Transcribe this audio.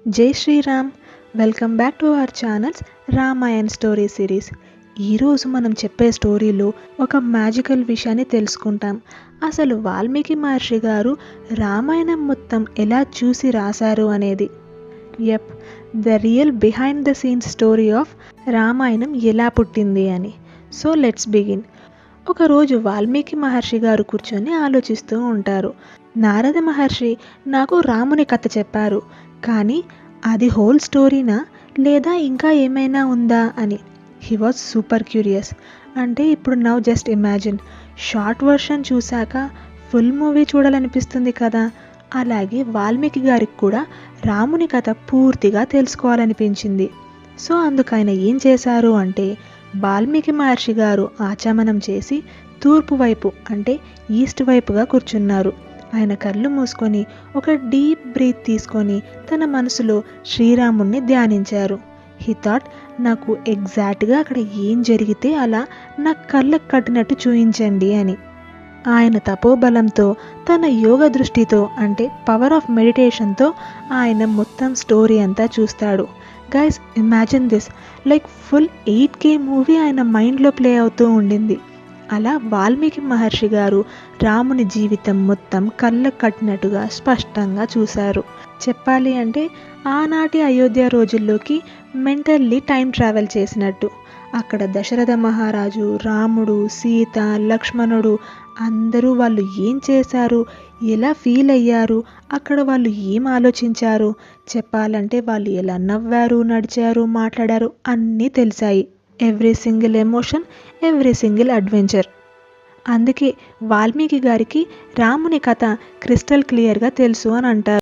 జై Shriram. Welcome back to our channels Ramayan story series. ఈరోజు మనం చెప్పే స్టోరీలో ఒక మ్యాజికల్ విషయాన్ని తెలుసుకుంటాం. అసలు వాల్మీకి మహర్షి గారు రామాయణం మొత్తం ఎలా చూసి రాశారు అనేది. Yup, the real behind the scenes story of Ramayanam ఎలా పుట్టింది అని. So let's begin. ఒకరోజు వాల్మీకి మహర్షి గారు కూర్చొని ఆలోచిస్తూ ఉంటారు. నారద మహర్షి నాకు రాముని కథ చెప్పారు, కానీ అది హోల్ స్టోరీనా లేదా ఇంకా ఏమైనా ఉందా అని. He was super curious. అంటే ఇప్పుడు now just imagine, short version చూశాక ఫుల్ మూవీ చూడాలనిపిస్తుంది కదా. అలాగే వాల్మీకి గారికి కూడా రాముని కథ పూర్తిగా తెలుసుకోవాలనిపించింది. సో అందుకు ఆయన ఏం చేశారు అంటే, వాల్మీకి మహర్షి గారు ఆచమనం చేసి తూర్పు వైపు అంటే ఈస్ట్ వైపుగా కూర్చున్నారు. ఆయన కళ్ళు మూసుకొని ఒక డీప్ బ్రీత్ తీసుకొని తన మనసులో శ్రీరాముణ్ణి ధ్యానించారు. హీ థాట్, నాకు ఎగ్జాక్ట్గా అక్కడ ఏం జరిగితే అలా నా కళ్ళకు కట్టినట్టు చూయించండి అని. ఆయన తపోబలంతో తన యోగ దృష్టితో అంటే పవర్ ఆఫ్ మెడిటేషన్తో ఆయన మొత్తం స్టోరీ అంతా చూస్తాడు. Guys, imagine this, like full 8K movie ఆయన మైండ్లో ప్లే అవుతూ ఉండింది. అలా వాల్మీకి మహర్షి గారు రాముని జీవితం మొత్తం కళ్ళకు కట్టినట్టుగా స్పష్టంగా చూశారు. చెప్పాలి అంటే ఆనాటి అయోధ్య రోజుల్లోకి మెంటల్లీ టైం ట్రావెల్ చేసినట్టు. అక్కడ దశరథ మహారాజు, రాముడు, సీత, లక్ష్మణుడు అందరూ వాళ్ళు ఏం చేశారు, ఎలా ఫీల్ అయ్యారు, అక్కడ వాళ్ళు ఏం ఆలోచించారు, చెప్పాలంటే వాళ్ళు ఎలా నవ్వారు, నడిచారు, మాట్లాడారు అన్నీ తెలిసాయి. Every single emotion, every single adventure. అందుకే వాల్మీకి గారికి రాముని కథ క్రిస్టల్ క్లియర్గా తెలుసు అని అంటారు.